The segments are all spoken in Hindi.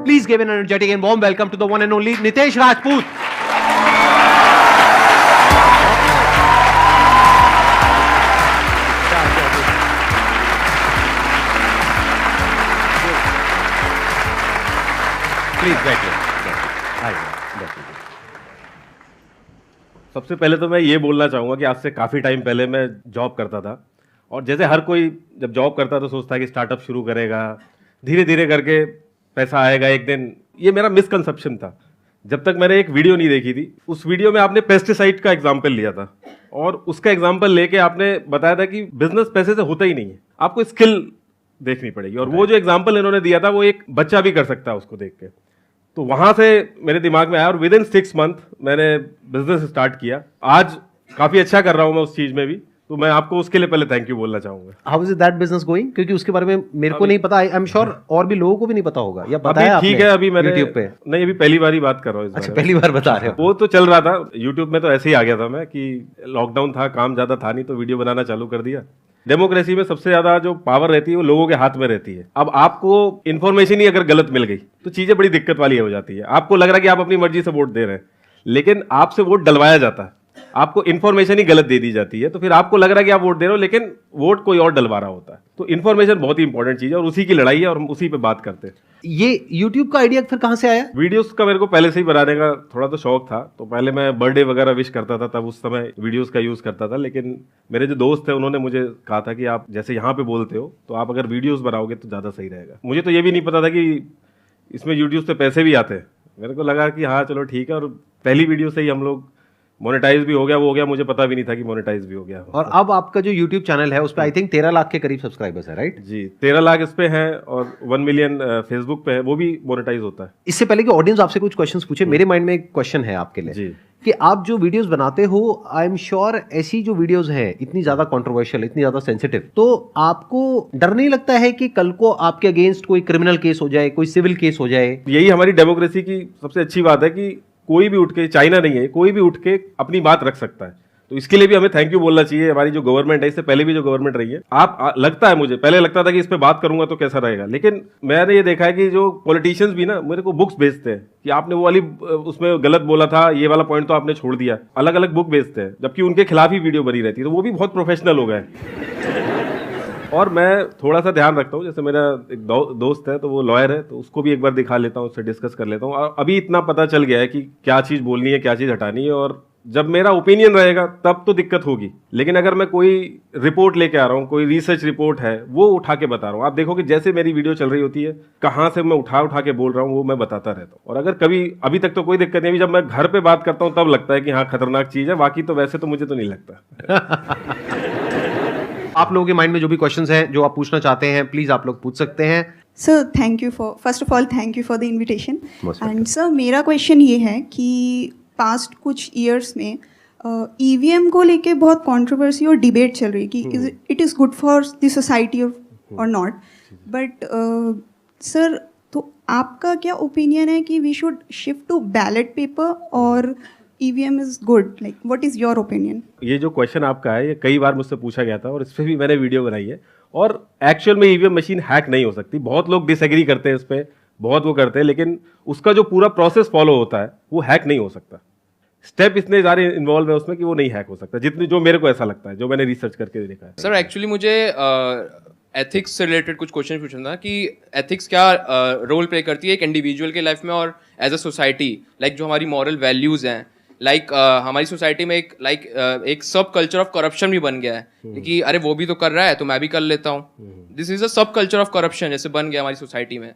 Please give an energetic and warm welcome to the one and only Nitesh Rajput. Please बैठ सबसे पहले तो मैं ये बोलना चाहूँगा कि आज से काफ़ी टाइम पहले मैं जॉब करता था और जैसे हर कोई जब जॉब करता तो सोचता है कि स्टार्टअप शुरू करेगा, धीरे धीरे करके पैसा आएगा एक दिन। ये मेरा मिसकंसेप्शन था जब तक मैंने एक वीडियो नहीं देखी थी। उस वीडियो में आपने पेस्टिसाइड का एग्जाम्पल लिया था और उसका एग्जाम्पल लेके आपने बताया था कि बिजनेस पैसे से होता ही नहीं है, आपको स्किल देखनी पड़ेगी। और वो जो एग्जाम्पल इन्होंने दिया था वो एक बच्चा भी कर सकता है उसको देख के। तो वहां से मेरे दिमाग में आया और विद इन 6 मंथ मैंने बिजनेस स्टार्ट किया। आज काफी अच्छा कर रहा हूं मैं उस चीज में भी, तो मैं आपको उसके लिए पहले थैंक यू बोलना चाहूंगा। How is that business going? क्योंकि उसके बारे में मेरे को नहीं पता, आई एम श्योर और भी लोगों को भी नहीं पता होगा, या बताया आपने? ठीक है, अभी मैंने YouTube पे नहीं, अभी पहली बार ही बात कर रहा हूँ। अच्छा, पहली बार बता रहे हो? वो तो चल रहा था यूट्यूब में, तो ऐसे ही आ गया था मैं कि लॉकडाउन था, काम ज्यादा था नहीं, तो वीडियो बनाना चालू कर दिया। डेमोक्रेसी में सबसे ज्यादा जो पावर रहती है वो लोगों के हाथ में रहती है। अब आपको इन्फॉर्मेशन ही अगर गलत मिल गई तो चीजें बड़ी दिक्कत वाली हो जाती है। आपको लग रहा है कि आप अपनी मर्जी से वोट दे रहे हैं, लेकिन आपसे वोट डलवाया जाता है, आपको इन्फॉर्मेशन ही गलत दे दी जाती है, तो फिर आपको लग रहा है कि आप वोट दे रहे हो लेकिन वोट कोई और डलवा रहा होता है। तो इन्फॉर्मेशन बहुत ही इंपॉर्टेंट चीज है और उसी की लड़ाई है और हम उसी पे बात करते हैं। ये YouTube का आइडिया फिर कहां से आया? वीडियोस का मेरे को पहले से ही बनाने का थोड़ा तो शौक था, तो पहले मैं बर्थडे वगैरह विश करता था, तब उस समय वीडियोस का यूज करता था। लेकिन मेरे जो दोस्त थे उन्होंने मुझे कहा था कि आप जैसे यहाँ पे बोलते हो तो आप अगर वीडियोस बनाओगे तो ज्यादा सही रहेगा। मुझे तो ये भी नहीं पता था कि इसमें यूट्यूब से पैसे भी आते हैं। मेरे को लगा कि हाँ चलो ठीक है, और पहली वीडियो से ही हम लोग मोनेटाइज भी हो गया, वो हो गया, मुझे पता भी नहीं था कि मोनेटाइज भी हो गया। और अब आपका जो YouTube चैनल है उस पे आई थिंक 13 लाख के करीब सब्सक्राइबर्स है, राइट? जी, 13 लाख इस पे हैं और 1 मिलियन फेसबुक पे है, वो भी मोनेटाइज होता है। इससे पहले कि ऑडियंस आपसे कुछ क्वेश्चंस पूछे, मेरे माइंड में एक क्वेश्चन है आपके लिए जी। कि आप जो वीडियोस बनाते हो, आई एम श्योर ऐसी जो वीडियोस हैं इतनी ज्यादा कंट्रोवर्शियल, इतनी ज्यादा सेंसिटिव, तो आपको डर नहीं लगता है कि कल को आपके अगेंस्ट कोई क्रिमिनल केस हो जाए, कोई सिविल केस हो जाए? यही हमारी डेमोक्रेसी की सबसे अच्छी बात है कि कोई भी उठ के, चाइना नहीं है, कोई भी उठ के अपनी बात रख सकता है। तो इसके लिए भी हमें थैंक यू बोलना चाहिए। हमारी जो गवर्नमेंट है, इससे पहले भी जो गवर्नमेंट रही है, लगता है मुझे पहले लगता था कि इस पे बात करूंगा तो कैसा रहेगा, लेकिन मैंने ये देखा है कि जो पॉलिटिशियंस भी ना मेरे को बुक्स भेजते हैं कि आपने वो वाली उसमें गलत बोला था, ये वाला पॉइंट तो आपने छोड़ दिया, अलग अलग बुक भेजते हैं, जबकि उनके खिलाफ ही वीडियो बनी रहती है। तो वो भी बहुत प्रोफेशनल हो गए। और मैं थोड़ा सा ध्यान रखता हूँ, जैसे मेरा एक दोस्त है तो वो लॉयर है, तो उसको भी एक बार दिखा लेता हूँ, उससे डिस्कस कर लेता हूँ। और अभी इतना पता चल गया है कि क्या चीज़ बोलनी है, क्या चीज़ हटानी है, और जब मेरा ओपिनियन रहेगा तब तो दिक्कत होगी। लेकिन अगर मैं कोई रिपोर्ट लेके आ रहा हूँ, कोई रिसर्च रिपोर्ट है, वो उठा के बता रहा हूँ, आप देखो कि जैसे मेरी वीडियो चल रही होती है, कहाँ से मैं उठा के बोल रहा हूँ वो मैं बताता रहता हूँ। और अगर कभी, अभी तक तो कोई दिक्कत नहीं, जब मैं घर पे बात करता हूँ तब लगता है कि हाँ खतरनाक चीज़ है, बाकी तो वैसे तो मुझे तो नहीं लगता। आप लोगों के माइंड में जो भी क्वेश्चंस हैं जो आप पूछना चाहते हैं, प्लीज आप लोग पूछ सकते हैं। Sir thank you for, first of all thank you for the invitation. Most and sir मेरा क्वेश्चन ये है कि पास्ट कुछ ईयर्स में ईवीएम को लेके बहुत कंट्रोवर्सी और डिबेट चल रही है कि it is good for the society और नॉट, बट सर तो आपका क्या ओपिनियन है कि we should shift to ballot paper और EVM is good, like what is your opinion? ये जो क्वेश्चन आपका है ये कई बार मुझसे पूछा गया था और इस पे भी मैंने वीडियो बनाई है। और एक्चुअल में EVM मशीन हैक नहीं हो सकती। बहुत लोग डिसएग्री करते हैं इस पे, बहुत वो करते हैं, लेकिन उसका जो पूरा प्रोसेस फॉलो होता है वो हैक नहीं हो सकता। स्टेप इतने सारे इन्वॉल्व है उसमें कि वो नहीं हैक हो सकता, जितनी जो मेरे को ऐसा लगता है, जो मैंने रिसर्च करके देखा है। सर एक्चुअली मुझे एथिक्स से रिलेटेड कुछ क्वेश्चन पूछना था कि एथिक्स क्या रोल प्ले करती है एक इंडिविजुअल के लाइफ में और एज अ सोसाइटी, लाइक जो हमारी मॉरल वैल्यूज़ हैं, लाइक हमारी सोसाइटी में एक सब कल्चर ऑफ करप्शन भी बन गया है कि अरे वो भी तो कर रहा है तो मैं भी कर लेता हूँ। दिस इज अ सब कल्चर ऑफ करप्शन जैसे बन गया हमारी सोसाइटी में।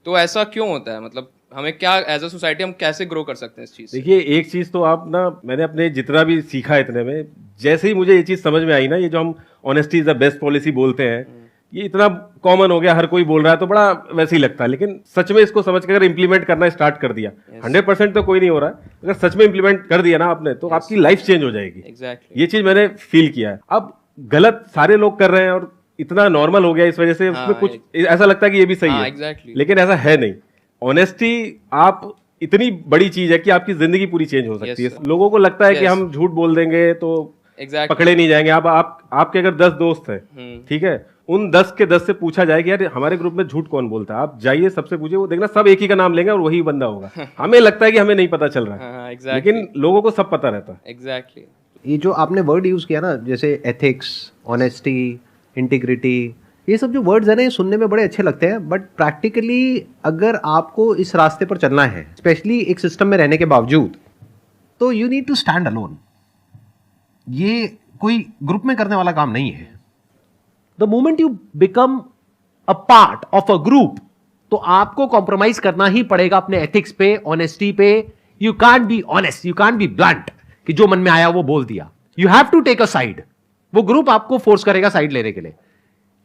तो ऐसा क्यों होता है? मतलब हमें क्या एज अ सोसाइटी हम कैसे ग्रो कर सकते हैं इस चीज़? देखिए, एक चीज़ तो आप ना, मैंने अपने जितना भी सीखा इतने में, जैसे ही मुझे ये चीज़ समझ में आई ना, ये जो हम honesty is the best policy बोलते हैं, ये इतना कॉमन हो गया, हर कोई बोल रहा है तो बड़ा वैसे ही लगता है। लेकिन सच में इसको समझ के अगर इंप्लीमेंट करना स्टार्ट कर दिया, 100% तो कोई नहीं हो रहा है, अगर सच में इंप्लीमेंट कर दिया ना आपने, तो आपकी लाइफ चेंज हो जाएगी। एग्जैक्टली ये चीज मैंने फील किया है। अब गलत सारे लोग कर रहे हैं और इतना नॉर्मल हो गया, इस वजह से उसमें कुछ ऐसा लगता है कि ये भी सही है, लेकिन ऐसा है नहीं। ऑनेस्टी आप इतनी बड़ी चीज है कि आपकी जिंदगी पूरी चेंज हो सकती है। लोगों को लगता है कि हम झूठ बोल देंगे तो पकड़े नहीं जाएंगे। आपके अगर 10 दोस्त हैं, ठीक है, उन 10 के 10 से पूछा जाए कि यार हमारे ग्रुप में झूठ कौन बोलता है, आप जाइए सबसे पूछिए, वो देखना सब एक ही का नाम लेंगे और वही बंदा होगा। हमें लगता है कि हमें नहीं पता चल रहा है, हाँ, exactly. लेकिन लोगों को सब पता रहता है। एग्जैक्टली ये जो आपने वर्ड यूज किया ना, जैसे एथिक्स, ऑनेस्टी, इंटीग्रिटी, ये सब जो वर्ड्स है ना, ये सुनने में बड़े अच्छे लगते हैं, बट प्रैक्टिकली अगर आपको इस रास्ते पर चलना है, स्पेशली एक सिस्टम में रहने के बावजूद, तो you need to stand alone. ये कोई ग्रुप में करने वाला काम नहीं है। The moment you become a part of a group, तो आपको कॉम्प्रोमाइज करना ही पड़ेगा अपने एथिक्स पे, ऑनेस्टी पे। You can't be honest, you can't be blunt कि जो मन में आया वो बोल दिया। You have to take a side. वो ग्रुप आपको फोर्स करेगा साइड लेने के लिए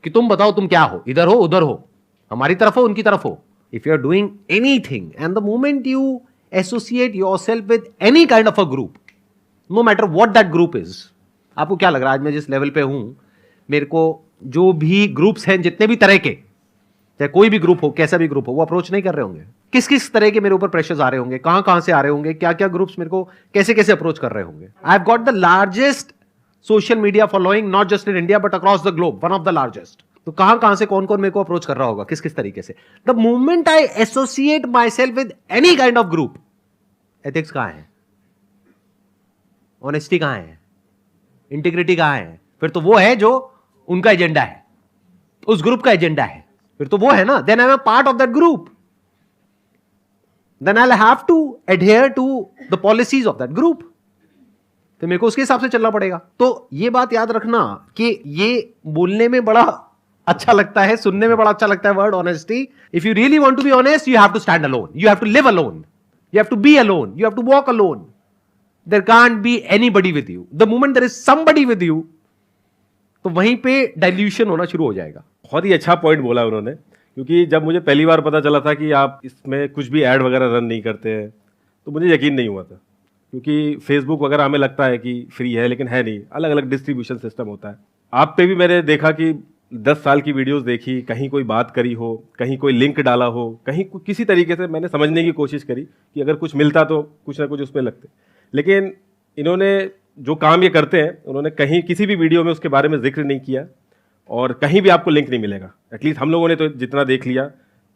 कि तुम बताओ तुम क्या हो, इधर हो उधर हो, हमारी तरफ हो उनकी तरफ हो। If you are doing anything and the moment you associate yourself with any kind of a group, no matter what that group is, आपको क्या लग रहा है आज मैं जिस लेवल पे हूं, मेरे को जो भी ग्रुप्स हैं जितने भी तरह के, चाहे कोई भी ग्रुप हो, कैसा भी ग्रुप हो, वो अप्रोच नहीं कर रहे होंगे। किस किस तरह के मेरे ऊपर प्रेशर्स आ रहे होंगे, कहां कहां से आ रहे होंगे, क्या क्या ग्रुप्स मेरे को कैसे कैसे अप्रोच कर रहे होंगे। I have got the largest social media following not just in India but across the globe, one of the largest. तो कहां कहां से कौन कौन मेरे को अप्रोच कर रहा होगा, किस किस तरीके से। The moment I associate my self with any kind of group, ethics कहां है, ऑनेस्टी कहां है, इंटीग्रिटी कहां है, फिर तो वो है जो उनका एजेंडा है, उस ग्रुप का एजेंडा है, फिर तो वो है ना। Then I am a part of that group, then I will have to adhere to the policies of that group, तो मेरे को उसके हिसाब से चलना पड़ेगा। तो ये बात याद रखना कि ये बोलने में बड़ा अच्छा लगता है, सुनने में बड़ा अच्छा लगता है word honesty. If you really want to be honest, you have to stand alone, you have to live alone, you have to be alone, you have to walk alone. There can't be anybody with you. The moment there is somebody with you, तो वहीं पे डाइल्यूशन होना शुरू हो जाएगा। बहुत ही अच्छा पॉइंट बोला उन्होंने, क्योंकि जब मुझे पहली बार पता चला था कि आप इसमें कुछ भी ऐड वगैरह रन नहीं करते हैं, तो मुझे यकीन नहीं हुआ था, क्योंकि फेसबुक वगैरह हमें लगता है कि फ्री है, लेकिन है नहीं, अलग अलग डिस्ट्रीब्यूशन सिस्टम होता है। आप पे भी मैंने देखा कि 10 साल की वीडियोस देखी, कहीं कोई बात करी हो, कहीं कोई लिंक डाला हो, कहीं किसी तरीके से मैंने समझने की कोशिश करी कि अगर कुछ मिलता तो कुछ ना कुछ उसमें लगते, लेकिन इन्होंने जो काम ये करते हैं, उन्होंने कहीं किसी भी वीडियो में उसके बारे में जिक्र नहीं किया और कहीं भी आपको लिंक नहीं मिलेगा। एटलीस्ट हम लोगों ने तो जितना देख लिया,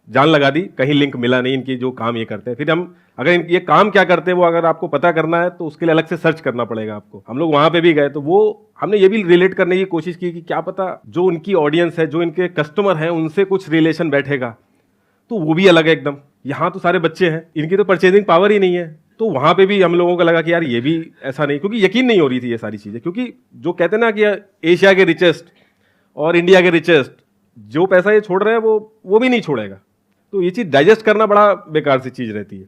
जान लगा दी, कहीं लिंक मिला नहीं इनकी जो काम ये करते हैं। फिर हम अगर ये काम क्या करते हैं वो अगर आपको पता करना है तो उसके लिए अलग से सर्च करना पड़ेगा आपको। हम लोग वहाँ पे भी गए तो वो हमने ये भी रिलेट करने की कोशिश की कि क्या पता जो उनकी ऑडियंस है, जो इनके कस्टमर हैं, उनसे कुछ रिलेशन बैठेगा, तो वो भी अलग है एकदम। यहाँ तो सारे बच्चे हैं, इनकी तो परचेजिंग पावर ही नहीं है, तो वहाँ पे भी हम लोगों को लगा कि यार ये भी ऐसा नहीं, क्योंकि यकीन नहीं हो रही थी ये सारी चीज़ें। क्योंकि जो कहते हैं ना कि एशिया के रिचेस्ट और इंडिया के रिचेस्ट, जो पैसा ये छोड़ रहे हैं वो भी नहीं छोड़ेगा, तो ये चीज़ डाइजेस्ट करना बड़ा बेकार सी चीज़ रहती है।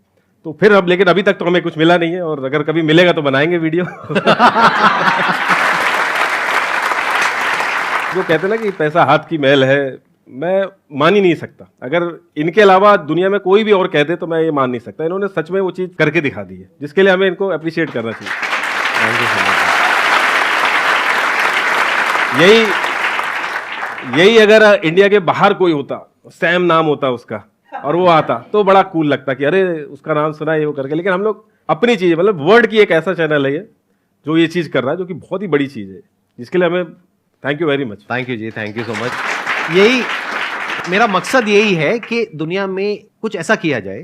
तो फिर अब, लेकिन अभी तक तो हमें कुछ मिला नहीं है, और अगर कभी मिलेगा तो बनाएंगे वीडियो। जो कहते हैं ना कि पैसा हाथ की मैल है, मैं मान ही नहीं सकता। अगर इनके अलावा दुनिया में कोई भी और कह दे तो मैं ये मान नहीं सकता। इन्होंने सच में वो चीज़ करके दिखा दी है, जिसके लिए हमें इनको अप्रिशिएट करना चाहिए। यही अगर इंडिया के बाहर कोई होता, सैम नाम होता उसका, और वो आता तो बड़ा कूल लगता कि अरे उसका नाम सुना है वो करके। लेकिन हम लोग अपनी चीज़, मतलब वर्ड की एक ऐसा चैनल है ये जो ये चीज़ कर रहा है, जो कि बहुत ही बड़ी चीज़ है, जिसके लिए हमें thank you very much. Thank you जी, थैंक यू सो मच। यही मेरा मकसद यही है कि दुनिया में कुछ ऐसा किया जाए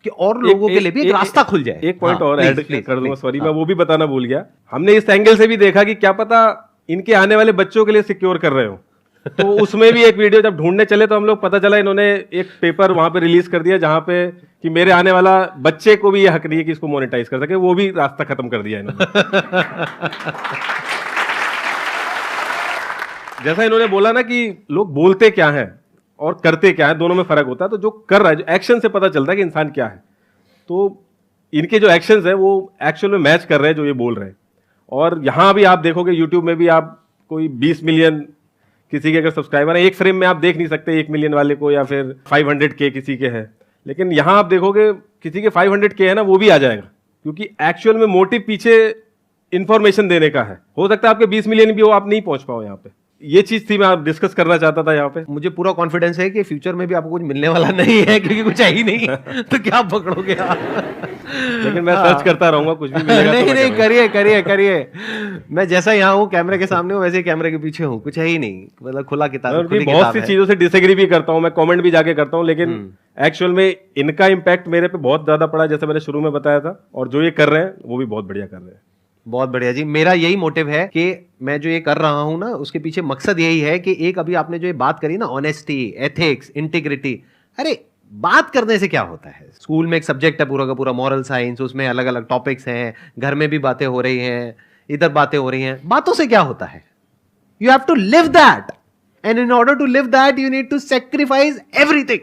कि और लोगों के लिए भी एक रास्ता खुल जाए। एक पॉइंट और ऐड कर दूंगा, सॉरी मैं वो भी बताना भूल गया। हमने इस एंगल से भी देखा कि क्या पता इनके आने वाले बच्चों के लिए सिक्योर कर रहे हो, तो उसमें भी एक वीडियो जब ढूंढने चले तो हम लोग पता चला इन्होंने एक पेपर वहां पे रिलीज कर दिया जहां पे कि मेरे आने वाला बच्चे को भी ये हक नहीं है कि इसको मोनेटाइज कर सके, वो भी रास्ता खत्म कर दिया इन्होंने। जैसा इन्होंने बोला ना कि लोग बोलते क्या हैं और करते क्या है, दोनों में फर्क होता है। तो जो कर रहा है, जो एक्शन से पता चलता है कि इंसान क्या है, तो इनके जो एक्शंस है वो एक्चुअल में मैच कर रहे हैं जो ये बोल रहे हैं। और यहाँ भी आप देखोगे यूट्यूब में भी, आप कोई 20 मिलियन किसी के अगर सब्सक्राइबर है, एक फ्रेम में आप देख नहीं सकते 1 मिलियन वाले को, या फिर 500K किसी के है, लेकिन यहाँ आप देखोगे किसी के 500K है ना, वो भी आ जाएगा, क्योंकि एक्चुअल में मोटिव पीछे इंफॉर्मेशन देने का है। हो सकता है आपके 20 मिलियन भी हो, आप नहीं पहुंच पाओ यहाँ पे। ये चीज थी मैं आप डिस्कस करना चाहता था यहाँ पे। मुझे पूरा कॉन्फिडेंस है कि फ्यूचर में भी आपको कुछ मिलने वाला नहीं है, क्योंकि कुछ है ही नहीं। तो क्या पकड़ोगे आप? लेकिन मैं सर्च करता रहूंगा, कुछ भी मिलेगा तो नहीं मैं नहीं, करूंगा। करिए करिए करिए। मैं जैसा यहाँ हूँ कैमरे के सामने हूँ, वैसे ही कैमरे के पीछे हूँ, कुछ है ही नहीं, मतलब खुला किताब, मैं खुली उनकी बहुत किताब सी है। चीजों से डिसएग्री भी करता हूँ, मैं कमेंट भी जाके करता हूँ, लेकिन एक्चुअल में इनका इम्पैक्ट मेरे पे बहुत ज्यादा पड़ा, जैसे मैंने शुरू में बताया था, और जो ये कर रहे हैं वो भी बहुत बढ़िया कर रहे हैं। बहुत बढ़िया जी। मेरा यही मोटिव है कि मैं जो ये कर रहा हूं ना, उसके पीछे मकसद यही है कि एक अभी आपने जो ये बात करी ना, ऑनेस्टी, एथिक्स, इंटीग्रिटी, अरे बात करने से क्या होता है? स्कूल में एक सब्जेक्ट है पूरा का पूरा मॉरल साइंस, उसमें अलग अलग टॉपिक्स हैं, घर में भी बातें हो रही हैं, इधर बातें हो रही हैं, बातों से क्या होता है? You have to live that, and in order to live that you need to sacrifice everything.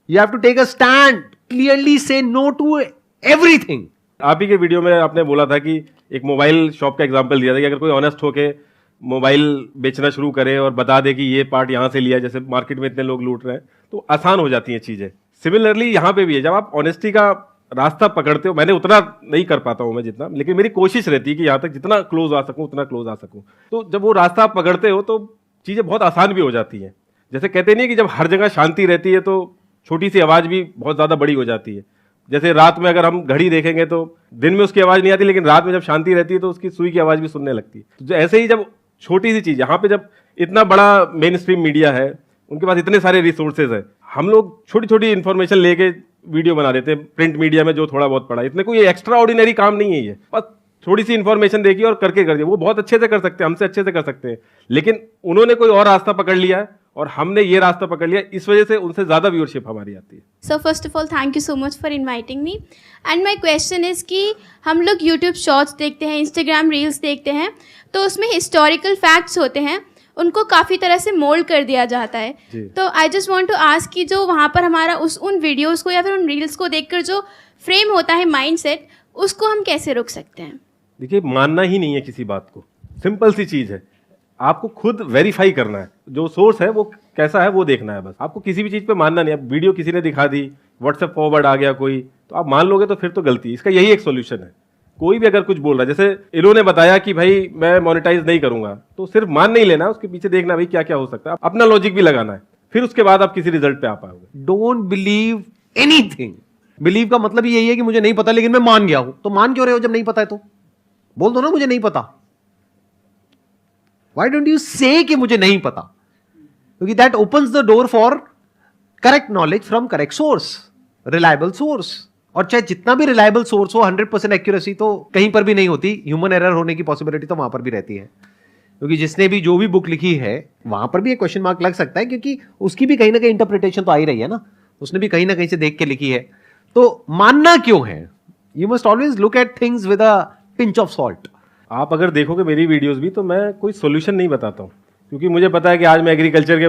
You have to take a stand, clearly से नो टू एवरीथिंग। आप ही के वीडियो में आपने बोला था कि एक मोबाइल शॉप का एग्जांपल दिया था कि अगर कोई ऑनेस्ट होके मोबाइल बेचना शुरू करे और बता दे कि ये पार्ट यहाँ से लिया, जैसे मार्केट में इतने लोग लूट रहे हैं, तो आसान हो जाती हैं चीजें। सिमिलरली यहाँ पे भी है, जब आप ऑनेस्टी का रास्ता पकड़ते हो, मैंने उतना नहीं कर पाता हूँ मैं जितना, लेकिन मेरी कोशिश रहती है कि यहाँ तक जितना क्लोज आ सकूँ उतना क्लोज आ सकूँ। तो जब वो रास्ता आप पकड़ते हो तो चीजें बहुत आसान भी हो जाती हैं। जैसे कहते नहीं कि जब हर जगह शांति रहती है तो छोटी सी आवाज भी बहुत ज्यादा बड़ी हो जाती है। जैसे रात में अगर हम घड़ी देखेंगे तो दिन में उसकी आवाज नहीं आती, लेकिन रात में जब शांति रहती है तो उसकी सुई की आवाज भी सुनने लगती है। तो ऐसे ही जब छोटी सी चीज, यहाँ पे जब इतना बड़ा मेन स्ट्रीम मीडिया है, उनके पास इतने सारे रिसोर्सेज है, हम लोग छोटी छोटी इन्फॉर्मेशन लेके वीडियो बना देते हैं। प्रिंट मीडिया में जो थोड़ा बहुत पड़ा, इतने कोई एक्स्ट्रा ऑर्डिनरी काम नहीं है ये, बस थोड़ी सी इन्फॉर्मेशन देखी और करके कर दिया। वो बहुत अच्छे से कर सकते हैं, हमसे अच्छे से कर सकते हैं, लेकिन उन्होंने कोई और रास्ता पकड़ लिया है और हमने ये रास्ता पकड़ लिया, इस वजह से उनसे ज्यादा व्यूअरशिप हमारी आती है। So first of all thank you so much for inviting me and my question is कि हम लोग यूट्यूब शॉर्ट्स देखते हैं, इंस्टाग्राम रील्स देखते हैं, तो उसमें हिस्टोरिकल फैक्ट्स होते हैं, उनको काफ़ी तरह से मोल्ड कर दिया जाता है। तो I just want to ask कि जो वहाँ पर हमारा उन वीडियोस को या फिर उन रील्स को देखकर जो फ्रेम होता है माइंडसेट, उसको हम कैसे रोक सकते हैं? देखिए, मानना ही नहीं है किसी बात को, सिंपल सी चीज है, आपको खुद वेरीफाई करना है, जो सोर्स है वो कैसा है वो देखना है बस। आपको किसी भी चीज पे मानना नहीं। अब वीडियो किसी ने दिखा दी, व्हाट्सएप फॉरवर्ड आ गया कोई, तो आप मान लोगे तो फिर तो गलती। इसका यही एक सोल्यूशन है। कोई भी अगर कुछ बोल रहा है, जैसे इन्होंने बताया कि भाई मैं मोनेटाइज नहीं करूंगा, तो सिर्फ मान नहीं लेना, उसके पीछे देखना भाई क्या क्या हो सकता है, अपना लॉजिक भी लगाना है, फिर उसके बाद आप किसी रिजल्ट पे आ पाओगे। Don't believe anything. बिलीव का मतलब यही है कि मुझे नहीं पता लेकिन मैं मान गया हूं। तो मान क्यों रहे हो जब नहीं पता है? तो बोल दो ना मुझे नहीं पता। व्हाई डोंट यू से कि मुझे नहीं पता? क्योंकि that opens the door for correct knowledge from correct source, reliable source. और चाहे जितना भी रिलायबल सोर्स हो, 100% एक्यूरेसी तो कहीं पर भी नहीं होती, ह्यूमन एरर होने की पॉसिबिलिटी तो वहां पर भी रहती है। क्योंकि जिसने भी जो भी बुक लिखी है वहां पर भी एक क्वेश्चन मार्क लग सकता है, क्योंकि उसकी भी कहीं ना कहीं इंटरप्रिटेशन तो आ ही रही है ना, उसने भी कहीं ना कहीं से देख के लिखी है। तो मानना क्यों है? You must always look at things with a pinch of salt. आप अगर देखोगे मेरी वीडियोस भी, तो मैं कोई सोल्यूशन नहीं बताता हूँ, क्योंकि मुझे पता है कि आज मैं एग्रीकल्चर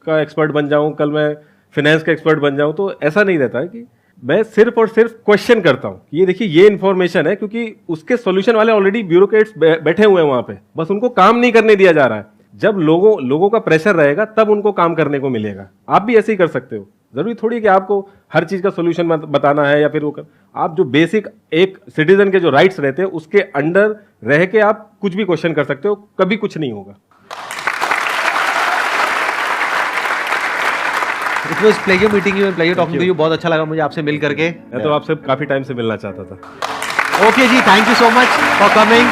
का एक्सपर्ट बन जाऊँ, कल मैं फाइनेंस का एक्सपर्ट बन जाऊँ। तो ऐसा नहीं रहता है कि मैं सिर्फ और सिर्फ क्वेश्चन करता हूँ, ये देखिए ये इन्फॉर्मेशन है, क्योंकि उसके सॉल्यूशन वाले ऑलरेडी ब्यूरोक्रेट्स बैठे हुए हैं वहां पे, बस उनको काम नहीं करने दिया जा रहा है। जब लोगों का प्रेशर रहेगा तब उनको काम करने को मिलेगा। आप भी ऐसे ही कर सकते हो। जरूरी थोड़ी है कि आपको हर चीज का सोल्यूशन बताना है, या फिर आप जो बेसिक एक सिटीजन के जो राइट्स रहते हैं उसके अंडर रह के आप कुछ भी क्वेश्चन कर सकते हो, कभी कुछ नहीं होगा। It was pleasure meeting you and pleasure talking to you. बहुत अच्छा लगा मुझे आपसे मिल करके। मैं तो आपसे काफी टाइम से मिलना चाहता था। ओके जी, thank you so much for coming.